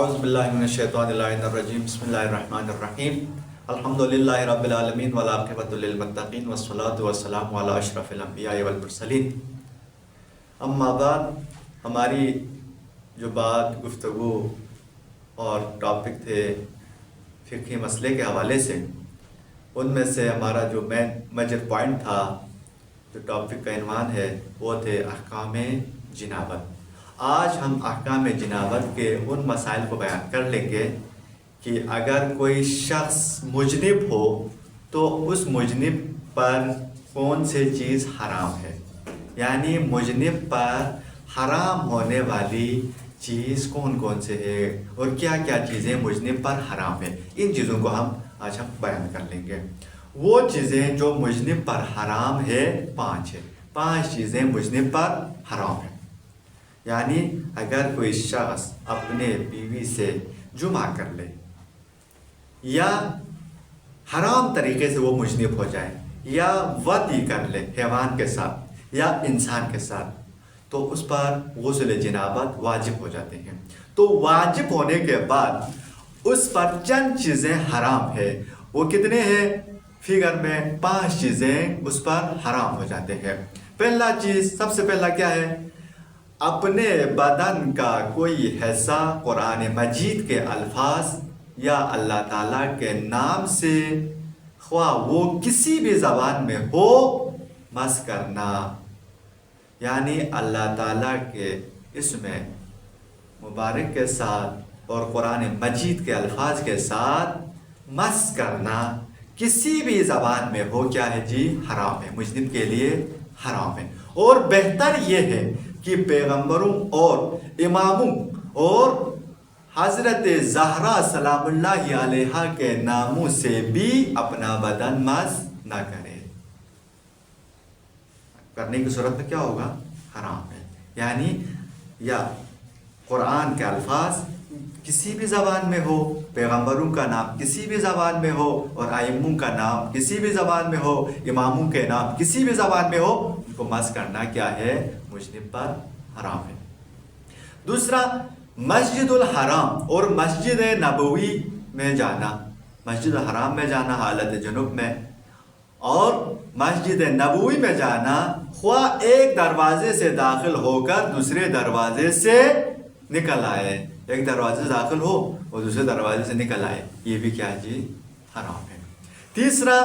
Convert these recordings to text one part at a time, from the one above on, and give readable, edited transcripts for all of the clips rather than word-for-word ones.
اعوذ باللہ من الشیطان اللعین الرجیم بسم اللہ الرحمن الرحیم الحمدللہ رب العالمین والعاقبۃ للمتقین والصلاۃ والسلام علی اشرف الانبیاء والمرسلین. اما بعد، ہماری جو بات گفتگو اور ٹاپک تھے فقہی مسئلے کے حوالے سے، ان میں سے ہمارا جو مین میجر پوائنٹ تھا، جو ٹاپک کا عنوان ہے، وہ تھے احکام جنابت. آج ہم احکام جنابت کے ان مسائل کو بیان کر لیں گے کہ اگر کوئی شخص مجنب ہو تو اس مجنب پر کون سے چیز حرام ہے، یعنی مجنب پر حرام ہونے والی چیز کون کون سے ہے اور کیا کیا چیزیں مجنب پر حرام ہے. ان چیزوں کو آج ہم بیان کر لیں گے. وہ چیزیں جو مجنب پر حرام ہے 5 ہے. 5 چیزیں مجنب پر حرام ہیں. یعنی اگر کوئی شخص اپنے بیوی سے جمع کر لے یا حرام طریقے سے وہ مجنب ہو جائے یا وطی کر لے حیوان کے ساتھ یا انسان کے ساتھ، تو اس پر غسل جنابت واجب ہو جاتے ہیں. تو واجب ہونے کے بعد اس پر چند چیزیں حرام ہے. وہ کتنے ہیں؟ فگر میں 5 چیزیں اس پر حرام ہو جاتے ہیں. پہلا چیز، سب سے پہلا کیا ہے؟ اپنے بدن کا کوئی حصہ قرآن مجید کے الفاظ یا اللہ تعالیٰ کے نام سے، خواہ وہ کسی بھی زبان میں ہو، مس کرنا. یعنی اللہ تعالیٰ کے اسم مبارک کے ساتھ اور قرآن مجید کے الفاظ کے ساتھ مس کرنا کسی بھی زبان میں ہو، کیا ہے جی؟ حرام ہے، مجنب کے لیے حرام ہے. اور بہتر یہ ہے کہ پیغمبروں اور اماموں اور حضرت زہرا سلام اللہ علیہا کے ناموں سے بھی اپنا بدن مس نہ کرے. کرنے کی صورت میں کیا ہوگا؟ حرام ہے. یعنی یا قرآن کے الفاظ کسی بھی زبان میں ہو، پیغمبروں کا نام کسی بھی زبان میں ہو، اور ائموں کا نام کسی بھی زبان میں ہو، اماموں کے نام کسی بھی زبان میں ہو، ان کو مس کرنا کیا ہے؟ مجنب پر حرام ہے. دوسرا، مسجد الحرام اور مسجد نبوی میں جانا. مسجد الحرام میں جانا حالت جنوب میں، اور مسجد نبوی میں جانا خواہ ایک دروازے سے داخل ہو کر دوسرے دروازے سے نکل آئے. ایک دروازے سے داخل ہو اور دوسرے دروازے سے نکل آئے، یہ بھی کیا جی؟ حرام ہے. تیسرا،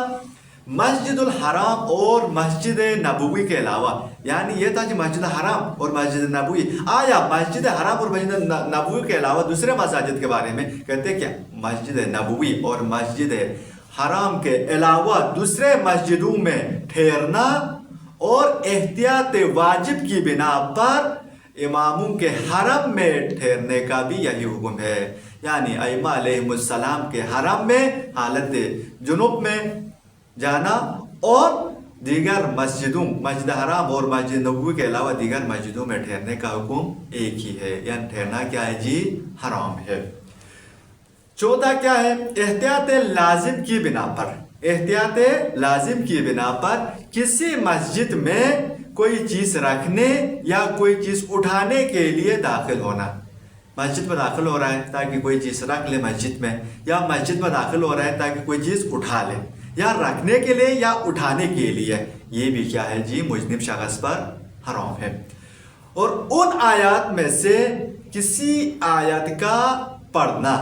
مسجد الحرام اور مسجد نبوی کے علاوہ، یعنی یہ تھا کہ مسجد حرام اور مسجد نبوی، آیا مسجد حرام اور مسجد نبوی کے علاوہ دوسرے مساجد کے بارے میں کہتے کیا؟ مسجد نبوی اور مسجد حرام کے علاوہ دوسرے مسجدوں میں ٹھہرنا اور احتیاط واجب کی بنا پر اماموں کے حرم میں ٹھہرنے کا بھی یہی حکم ہے. یعنی ائمہ علیہم السلام کے حرم میں حالت جنوب میں جانا اور دیگر مسجدوں، مسجد حرام اور مسجد نبوی کے علاوہ دیگر مسجدوں میں ٹھہرنے کا حکم ایک ہی ہے. یعنی ٹھہرنا کیا ہے جی؟ حرام ہے. چوتھا کیا ہے؟ احتیاط لازم کی بنا پر، احتیاط لازم کی بنا پر کسی مسجد میں کوئی چیز رکھنے یا کوئی چیز اٹھانے کے لیے داخل ہونا. مسجد میں داخل ہو رہا ہے تاکہ کوئی چیز رکھ لے مسجد میں، یا مسجد میں داخل ہو رہا ہے تاکہ کوئی چیز اٹھا لے، یا رکھنے کے لیے یا اٹھانے کے لیے، یہ بھی کیا ہے جی؟ مجنب شخص پر حرام ہے. اور ان آیات میں سے کسی آیت کا پڑھنا،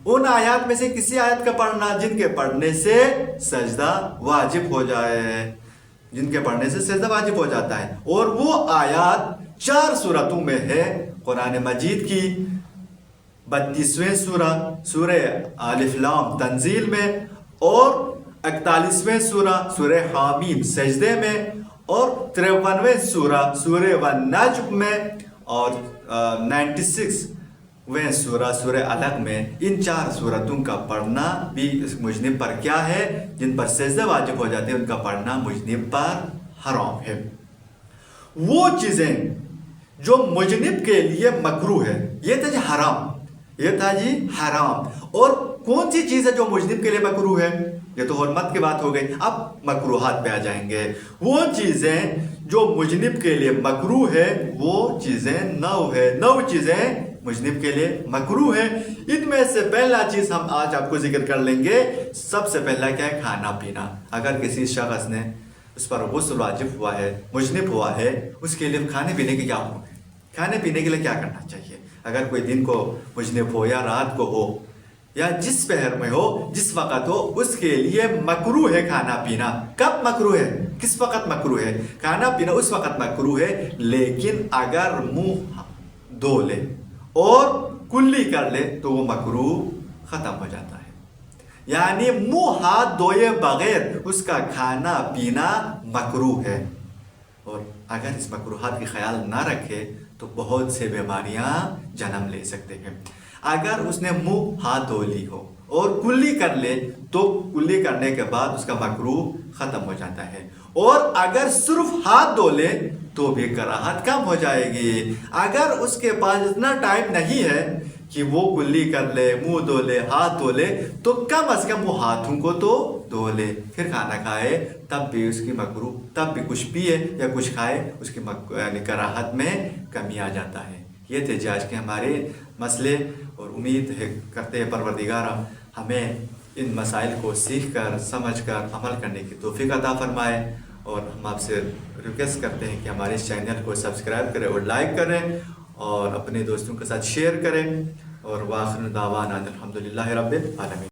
ان آیات میں سے کسی آیت کا پڑھنا جن کے پڑھنے سے سجدہ واجب ہو جائے، جن کے پڑھنے سے سجدہ واجب ہو جاتا ہے. اور وہ آیات 4 سورتوں میں ہے. قرآن مجید کی 32ویں سورہ، سورہ الف لام تنزیل میں، اور 41ویں سورہ، سورہ حامیم سجدے میں، اور 53ویں سورہ، سورہ والنجم میں، اور 96ویں سورہ، سورہ الگ میں. ان 4 سورتوں کا پڑھنا بھی اس مجنب پر کیا ہے؟ جن پر سجدہ واجب ہو جاتے ہیں ان کا پڑھنا مجنب پر حرام ہے. وہ چیزیں جو مجنب کے لیے مکروہ ہے، یہ تھا جی حرام، یہ تھا جی حرام. اور کون سی چیز ہے جو مجنب کے لیے مکروہ ہے؟ یہ تو حرمت کی بات ہو گئی. اب مکروہات پہ آ جائیں گے. وہ چیزیں جو مجنب کے لیے مکروہ ہے وہ چیزیں 9 ہے. 9 چیزیں مجنب کے لیے مکروہ ہے. ان میں سے پہلا چیز ہم آج آپ کو ذکر کر لیں گے. سب سے پہلا کیا ہے؟ کھانا پینا. اگر کسی شخص نے اس پر غسل واجب ہوا ہے، مجنب ہوا ہے، اس کے لیے کھانے پینے کے کیا حکم ہے؟ کھانے پینے کے لیے کیا کرنا چاہیے؟ اگر کوئی دن کو مجنب ہو یا رات کو ہو یا جس پہر میں ہو، جس وقت ہو، اس کے لیے مکروہ ہے کھانا پینا. کب مکروہ ہے؟ کس وقت مکروہ ہے؟ کھانا پینا اس وقت مکروہ ہے، لیکن اگر منہ دھو لے اور کلی کر لے تو وہ مکروہ ختم ہو جاتا ہے. یعنی منہ ہاتھ دھوئے بغیر اس کا کھانا پینا مکروہ ہے. اور اگر اس مکروہات کی خیال نہ رکھے تو بہت سے بیماریاں جنم لے سکتے ہیں. اگر اس نے منہ ہاتھ دھو لی ہو اور کلی کر لے تو کلی کرنے کے بعد اس کا مکروہ ختم ہو جاتا ہے. اور اگر صرف ہاتھ دھو لے تو بھی کراہت کم ہو جائے گی. اگر اس کے پاس اتنا ٹائم نہیں ہے کہ وہ کلی کر لے، منہ دھو لے، ہاتھ دھو لے، تو کم از کم وہ ہاتھوں کو تو دھو لے، پھر کھانا کھائے. تب بھی اس کی مکروہ، تب بھی کچھ پیے یا کچھ کھائے، اس کی یعنی کراہت میں کمی آ جاتا ہے. یہ تھے آج کے ہمارے مسئلے، اور امید ہے کرتے ہیں پروردگار ہمیں ان مسائل کو سیکھ کر، سمجھ کر عمل کرنے کی توفیق عطا فرمائے. اور ہم آپ سے ریکویسٹ کرتے ہیں کہ ہمارے اس چینل کو سبسکرائب کریں اور لائک کریں اور اپنے دوستوں کے ساتھ شیئر کریں. اور وآخر دعوانا الحمدللہ رب العالمین.